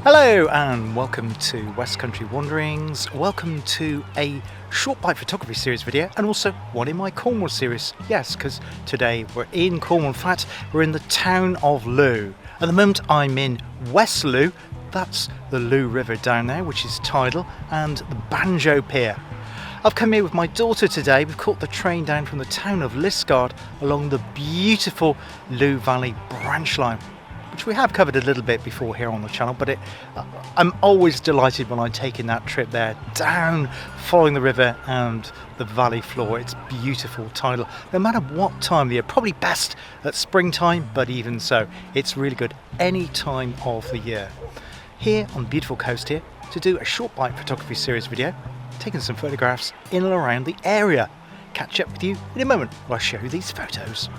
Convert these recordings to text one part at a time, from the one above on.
Hello and welcome to West Country Wanderings. Welcome to a short bite photography series video and also one in my Cornwall series. Yes, because today we're in Cornwall. In fact, we're in the town of Looe. At the moment I'm in West Looe. That's the Looe River down there, which is tidal, and the Banjo Pier. I've come here with my daughter today. We've caught the train down from the town of Liskeard along the beautiful Looe Valley branch line, which we have covered a little bit before here on the channel, but I'm always delighted when I'm taking that trip there, down, following the river and the valley floor. It's beautiful, tidal, no matter what time of the year, probably best at springtime, but even so, it's really good any time of the year. Here on the beautiful coast here, to do a short bite photography series video, taking some photographs in and around the area. Catch up with you in a moment while I show you these photos.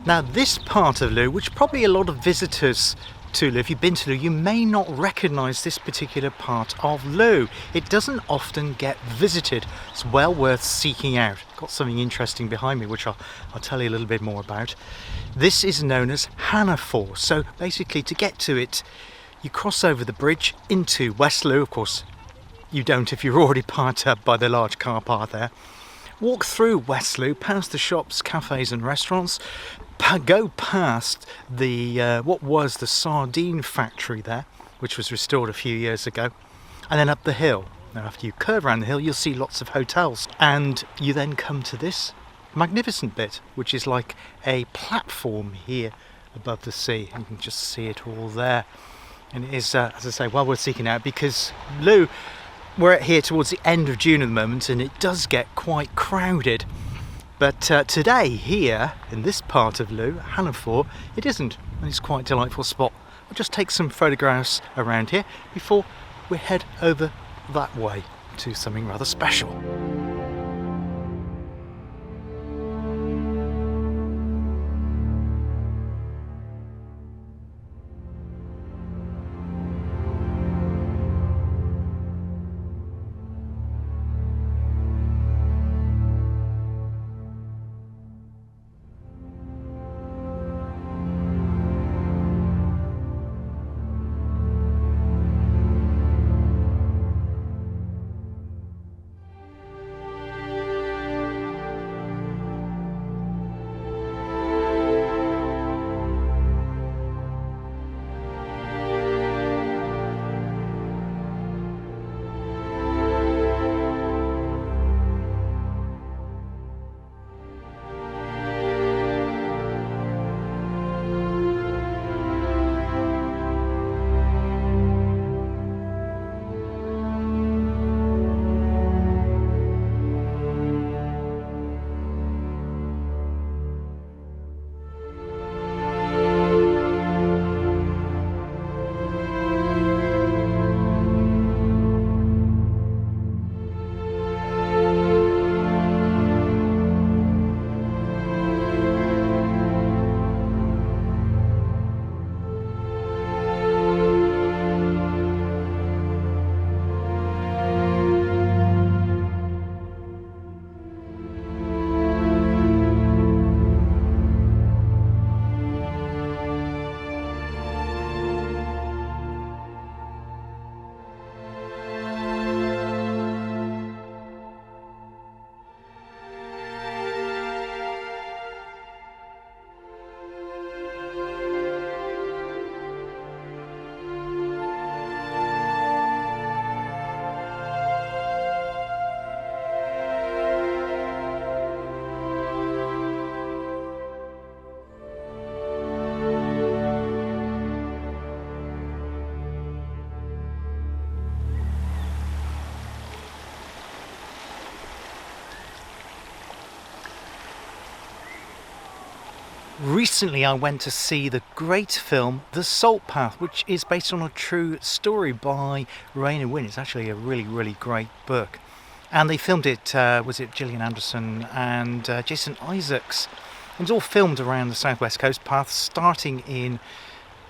Now this part of Looe, which probably a lot of visitors to Looe, if you've been to Looe, you may not recognise this particular part of Looe. It doesn't often get visited. It's well worth seeking out. Got something interesting behind me which I'll tell you a little bit more about. This is known as Hannaford. So basically to get to it, you cross over the bridge into West Looe. Of course you don't if you're already parked up by the large car park there. Walk through West Looe, past the shops, cafes and restaurants, go past the what was the sardine factory there, which was restored a few years ago, and then up the hill. Now after you curve around the hill you'll see lots of hotels, and you then come to this magnificent bit which is like a platform here above the sea. You can just see it all there, and it is as I say, well worth seeking out, because Looe, we're here towards the end of June at the moment and it does get quite crowded. But today here in this part of Looe, Hannaford, it isn't, and it's quite a delightful spot. I'll just take some photographs around here before we head over that way to something rather special. Recently I went to see the great film The Salt Path, which is based on a true story by Raina Wynne. It's actually a really great book. And they filmed it, was it Gillian Anderson and Jason Isaacs. It was all filmed around the southwest coast path, starting in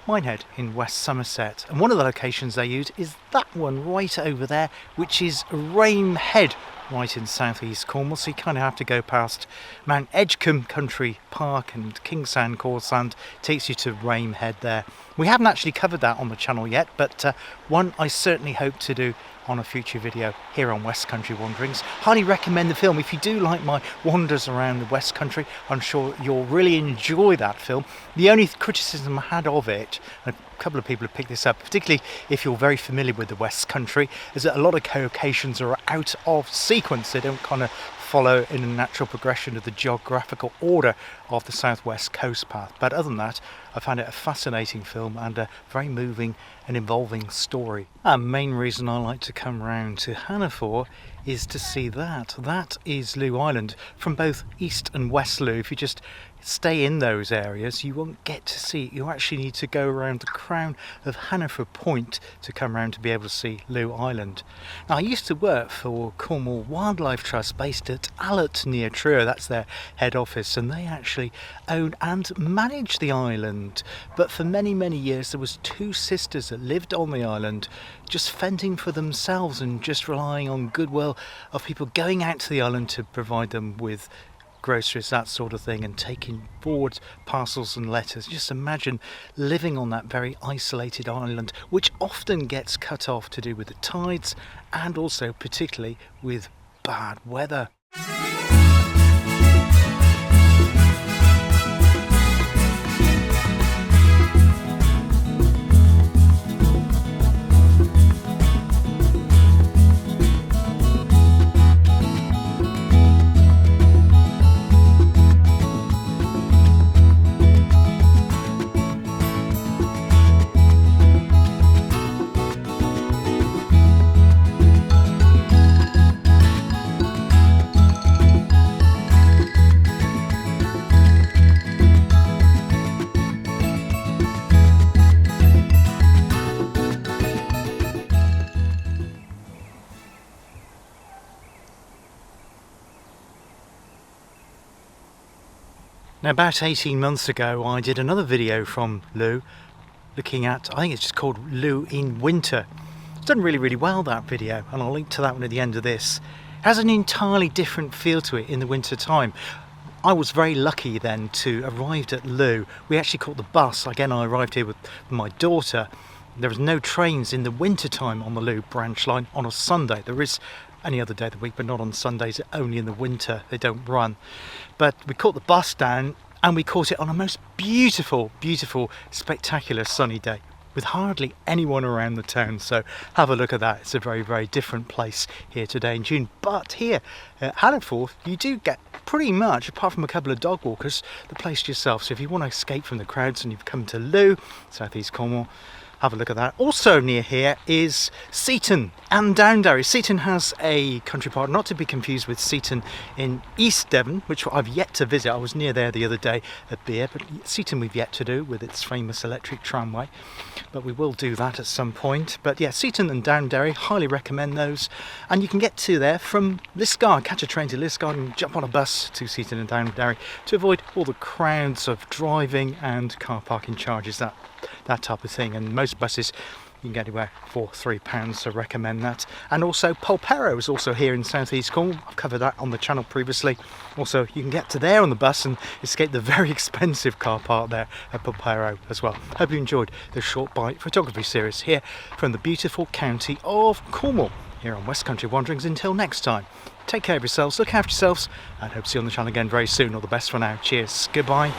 Minehead in West Somerset. And one of the locations they used is that one right over there, which is Rame Head, right in South East Cornwall. So you kind of have to go past Mount Edgecombe Country Park and Kingsand Corsand, takes you to Rame Head there. We haven't actually covered that on the channel yet, but one I certainly hope to do on a future video here on West Country Wanderings. Highly recommend the film. If you do like my wanders around the West Country, I'm sure you'll really enjoy that film. The only criticism I had of it, and a couple of people have picked this up, particularly if you're very familiar with the West Country, is that a lot of locations are out of sequence. They don't kind of follow in a natural progression of the geographical order of the southwest coast path. But other than that, I found it a fascinating film and a very moving and involving story. And main reason I like to come round to Hannaford is to see that. That is Looe Island from both East and West Looe. If you just stay in those areas, you won't get to see it. You actually need to go around the crown of Hannaford Point to come around to be able to see Looe Island. Now, I used to work for Cornwall Wildlife Trust based at Allott near Truro. That's their head office, and they actually own and manage the island. But for many years there was two sisters that lived on the island, just fending for themselves and just relying on goodwill of people going out to the island to provide them with groceries, that sort of thing, and taking forward parcels and letters. Just imagine living on that very isolated island, which often gets cut off to do with the tides and also particularly with bad weather. Now, about 18 months ago I did another video from Looe looking at, I think it's just called Looe in Winter. It's done really well, that video, and I'll link to that one at the end of this. It has an entirely different feel to it in the winter time. I was very lucky then to arrive at Looe. We actually caught the bus. Again, I arrived here with my daughter. There was no trains in the winter time on the Looe branch line on a Sunday. There is any other day of the week, but not on Sundays, only in the winter. They don't run. But we caught the bus down, and we caught it on a most beautiful, spectacular sunny day with hardly anyone around the town. So have a look at that. It's a very different place here today in June. But here at Hannaford, you do get pretty much, apart from a couple of dog walkers, the place to yourself. So if you want to escape from the crowds and you've come to Looe, South East Cornwall, have a look at that. Also near here is Seaton and Downderry. Seaton has a country park, not to be confused with Seaton in East Devon, which I've yet to visit. I was near there the other day at Beer, but Seaton we've yet to do with its famous electric tramway. But we will do that at some point. But yeah, Seaton and Downderry, highly recommend those. And you can get to there from Liskeard, catch a train to Liskeard and jump on a bus to Seaton and Downderry to avoid all the crowds of driving and car parking charges, that type of thing. And most buses you can get anywhere for £3, so recommend that. And also Polperro is also here in South East Cornwall. I've covered that on the channel previously. Also, you can get to there on the bus and escape the very expensive car park there at Polperro as well. Hope you enjoyed this short bite photography series here from the beautiful county of Cornwall here on West Country Wanderings. Until next time, take care of yourselves, look after yourselves, and hope to see you on the channel again very soon. All the best for now. Cheers. Goodbye.